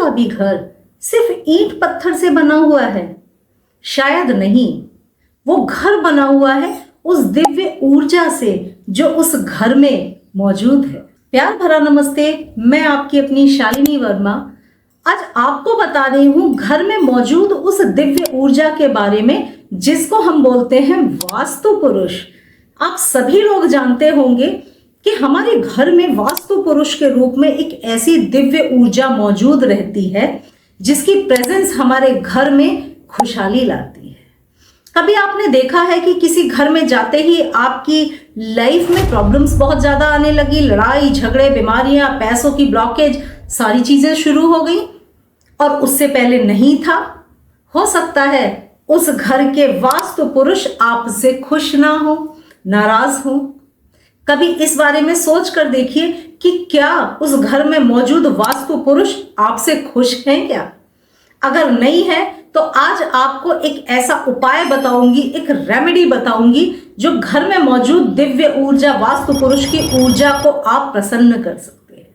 का भी घर सिर्फ ईंट पत्थर से बना हुआ है? शायद नहीं। वो घर बना हुआ है उस दिव्य ऊर्जा से जो उस घर में मौजूद है। प्यार भरा नमस्ते, मैं आपकी अपनी शालिनी वर्मा आज आपको बता रही हूं घर में मौजूद उस दिव्य ऊर्जा के बारे में जिसको हम बोलते हैं वास्तु पुरुष। आप सभी लोग जानते होंगे कि हमारे घर में वास्तु पुरुष के रूप में एक ऐसी दिव्य ऊर्जा मौजूद रहती है जिसकी प्रेजेंस हमारे घर में खुशहाली लाती है। कभी आपने देखा है कि किसी घर में जाते ही आपकी लाइफ में प्रॉब्लम्स बहुत ज्यादा आने लगी, लड़ाई झगड़े, बीमारियां, पैसों की ब्लॉकेज, सारी चीजें शुरू हो गई और उससे पहले नहीं था? हो सकता है उस घर के वास्तु पुरुष आपसे खुश ना हो, नाराज हो। कभी इस बारे में सोच कर देखिए कि क्या उस घर में मौजूद वास्तु पुरुष आपसे खुश हैं क्या? अगर नहीं है तो आज आपको एक ऐसा उपाय बताऊंगी, एक रेमेडी बताऊंगी जो घर में मौजूद दिव्य ऊर्जा, वास्तु पुरुष की ऊर्जा को आप प्रसन्न कर सकते हैं।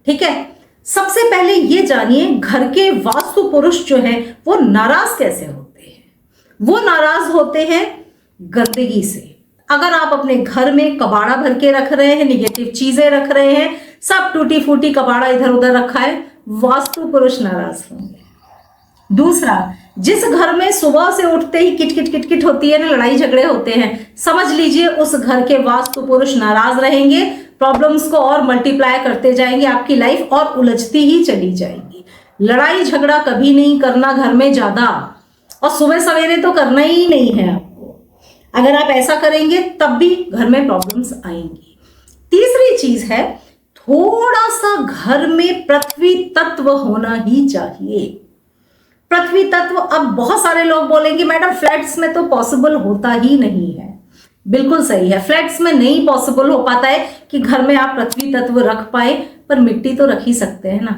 ठीक है, सबसे पहले ये जानिए घर के वास्तु पुरुष जो है वो नाराज कैसे होते हैं। वो नाराज होते हैं गंदगी से। अगर आप अपने घर में कबाड़ा भर के रख रहे हैं, निगेटिव चीजें रख रहे हैं, सब टूटी फूटी कबाड़ा इधर उधर रखा है, वास्तु पुरुष नाराज होंगे। दूसरा, जिस घर में सुबह से उठते ही किटकिट किटकिट होती है ना, लड़ाई झगड़े होते हैं, समझ लीजिए उस घर के वास्तु पुरुष नाराज रहेंगे, प्रॉब्लम्स को और मल्टीप्लाई करते जाएंगे, आपकी लाइफ और उलझती ही चली जाएगी। लड़ाई झगड़ा कभी नहीं करना घर में ज्यादा, और सुबह सवेरे तो करना ही नहीं है आपको। अगर आप ऐसा करेंगे तब भी घर में प्रॉब्लम्स आएंगी। तीसरी चीज है, थोड़ा सा घर में पृथ्वी तत्व होना ही चाहिए। पृथ्वी तत्व, अब बहुत सारे लोग बोलेंगे मैडम फ्लैट्स में तो पॉसिबल होता ही नहीं है। बिल्कुल सही है, फ्लैट्स में नहीं पॉसिबल हो पाता है कि घर में आप पृथ्वी तत्व रख पाए, पर मिट्टी तो रख ही सकते हैं ना।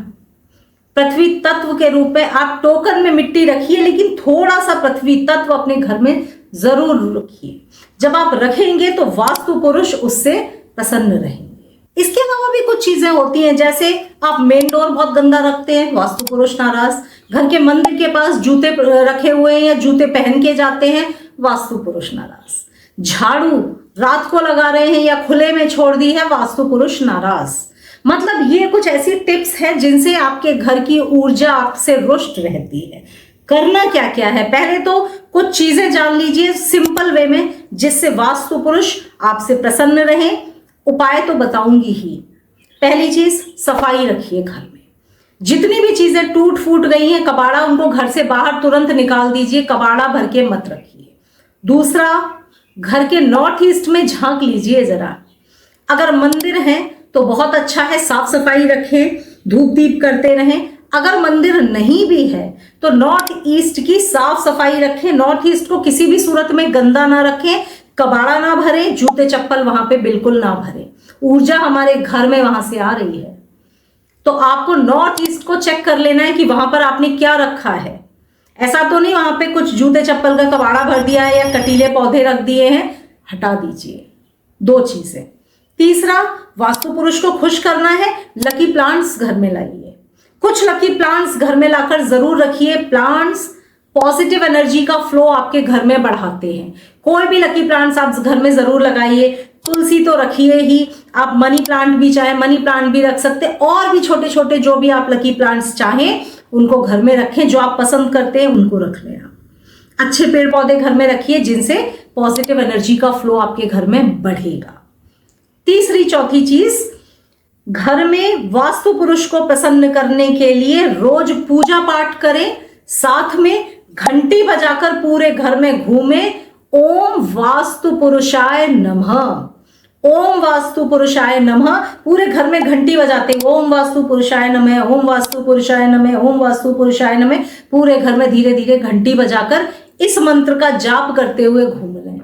पृथ्वी तत्व के रूप में आप टोकन में मिट्टी रखिए, लेकिन थोड़ा सा पृथ्वी तत्व अपने घर में जरूर रखिए। जब आप रखेंगे तो वास्तु पुरुष उससे प्रसन्न रहेंगे। इसके अलावा भी कुछ चीजें होती हैं, जैसे आप मेन डोर बहुत गंदा रखते हैं, वास्तु पुरुष नाराज। घर के मंदिर के पास जूते रखे हुए हैं या जूते पहन के जाते हैं, वास्तु पुरुष नाराज। झाड़ू रात को लगा रहे हैं या खुले में छोड़ दी है, वास्तु पुरुष नाराज। मतलब ये कुछ ऐसी टिप्स हैं जिनसे आपके घर की ऊर्जा आपसे रुष्ट रहती है। करना क्या क्या है, पहले तो कुछ चीजें जान लीजिए सिंपल वे में, जिससे वास्तु पुरुष आपसे प्रसन्न रहे। उपाय तो बताऊंगी ही। पहली चीज, सफाई रखिए घर में। जितनी भी चीजें टूट फूट गई हैं, कबाड़ा, उनको घर से बाहर तुरंत निकाल दीजिए, कबाड़ा भर के मत रखिए। दूसरा, घर के नॉर्थ ईस्ट में झांक लीजिए जरा। अगर मंदिर है तो बहुत अच्छा है, साफ सफाई रखें, धूप दीप करते रहें। अगर मंदिर नहीं भी है तो नॉर्थ ईस्ट की साफ सफाई रखें। नॉर्थ ईस्ट को किसी भी सूरत में गंदा ना रखें, कबाड़ा ना भरे, जूते चप्पल वहां पे बिल्कुल ना भरे। ऊर्जा हमारे घर में वहां से आ रही है, तो आपको नॉर्थ ईस्ट को चेक कर लेना है कि वहां पर आपने क्या रखा है। ऐसा तो नहीं वहां पे कुछ जूते चप्पल का कबाड़ा भर दिया है या कटीले पौधे रख दिए हैं, हटा दीजिए। दो चीजें। तीसरा, वास्तु पुरुष को खुश करना है, लकी प्लांट्स घर में लाइए। कुछ लकी प्लांट्स घर में लाकर जरूर रखिए। प्लांट्स पॉजिटिव एनर्जी का फ्लो आपके घर में बढ़ाते हैं। कोई भी लकी प्लांट्स आप घर में जरूर लगाइए। तुलसी तो रखिए ही, आप मनी प्लांट भी चाहे मनी प्लांट भी रख सकते हैं, और भी छोटे छोटे जो भी आप लकी प्लांट्स चाहें उनको घर में रखें। जो आप पसंद करते हैं उनको रख लें आप। अच्छे पेड़ पौधे घर में रखिए जिनसे पॉजिटिव एनर्जी का फ्लो आपके घर में बढ़ेगा। तीसरी चौथी चीज, घर में वास्तु पुरुष को प्रसन्न करने के लिए रोज पूजा पाठ करें, साथ में घंटी बजाकर पूरे घर में घूमें। ओम वास्तु पुरुषाय नमः, ओम वास्तु पुरुषाय नमः, पूरे घर में घंटी बजाते हैं, ओम वास्तु पुरुषाय नमः, ओम वास्तु पुरुषाय नमः, ओम वास्तु पुरुषाय नमः। पूरे घर में धीरे धीरे घंटी बजाकर इस मंत्र का जाप करते हुए घूम लें।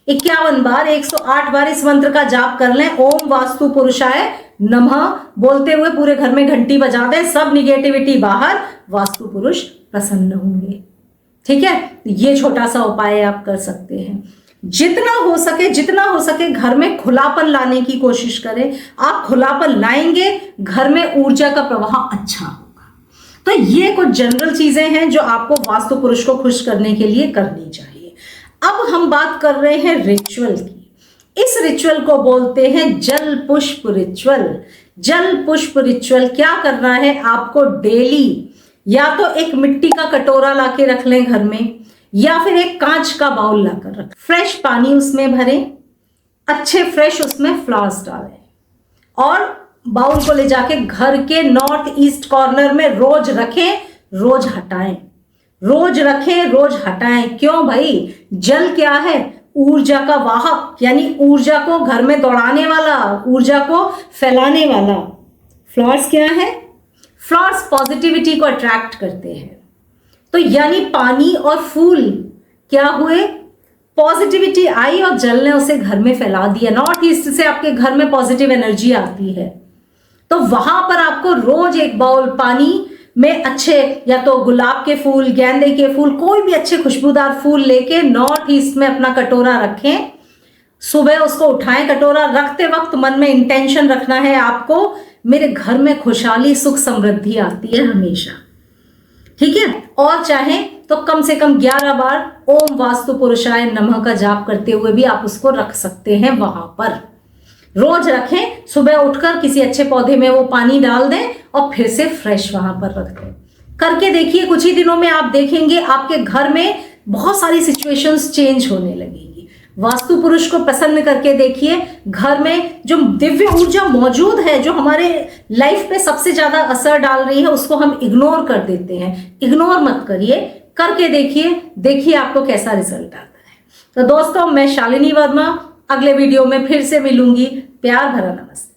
51 बार, 108 बार इस मंत्र का जाप कर लें। ओम वास्तु पुरुषाय नमः बोलते हुए पूरे घर में घंटी बजा दें। सब निगेटिविटी बाहर, वास्तु पुरुष प्रसन्न होंगे। ठीक है, ये छोटा सा उपाय आप कर सकते हैं। जितना हो सके घर में खुलापन लाने की कोशिश करें। आप खुलापन लाएंगे, घर में ऊर्जा का प्रवाह अच्छा होगा। तो ये कुछ जनरल चीजें हैं जो आपको वास्तु पुरुष को खुश करने के लिए करनी चाहिए। अब हम बात कर रहे हैं रिचुअल की। इस रिचुअल को बोलते हैं जल पुष्प रिचुअल। जल पुष्प रिचुअल क्या करना है, आपको डेली या तो एक मिट्टी का कटोरा लाके रख लें घर में, या फिर एक कांच का बाउल लाकर रख, फ्रेश पानी उसमें भरें, अच्छे फ्रेश उसमें फ्लावर्स डालें और बाउल को ले जाके घर के नॉर्थ ईस्ट कॉर्नर में रोज रखें, रोज हटाएं, रोज रखें, रोज हटाएं। क्यों भाई? जल क्या है? ऊर्जा का वाहक, यानी ऊर्जा को घर में दौड़ाने वाला, ऊर्जा को फैलाने वाला। फ्लावर्स क्या है? फ्लावर्स पॉजिटिविटी को अट्रैक्ट करते हैं। तो यानी पानी और फूल क्या हुए? पॉजिटिविटी आई और जल ने उसे घर में फैला दिया। नॉर्थ ईस्ट से आपके घर में पॉजिटिव एनर्जी आती है, तो वहां पर आपको रोज एक बाउल पानी में अच्छे, या तो गुलाब के फूल, गेंदे के फूल, कोई भी अच्छे खुशबूदार फूल लेके नॉर्थ ईस्ट में अपना कटोरा रखें। सुबह उसको उठाएं, कटोरा रखते वक्त मन में इंटेंशन रखना है आपको, मेरे घर में खुशहाली सुख समृद्धि आती है हमेशा। ठीक है? और चाहे तो कम से कम 11 बार ओम वास्तु पुरुषाय नमः का जाप करते हुए भी आप उसको रख सकते हैं। वहां पर रोज रखें, सुबह उठकर किसी अच्छे पौधे में वो पानी डाल दें और फिर से फ्रेश वहां पर रख दें। करके देखिए, कुछ ही दिनों में आप देखेंगे आपके घर में बहुत सारी सिचुएशंस चेंज होने लगेंगी। वास्तु पुरुष को प्रसन्न करके देखिए, घर में जो दिव्य ऊर्जा मौजूद है, जो हमारे लाइफ पे सबसे ज्यादा असर डाल रही है, उसको हम इग्नोर कर देते हैं। इग्नोर मत करिए, करके देखिए, देखिए आपको कैसा रिजल्ट आता है। तो दोस्तों, मैं शालिनी वर्मा अगले वीडियो में फिर से मिलूंगी। प्यार भरा नमस्ते।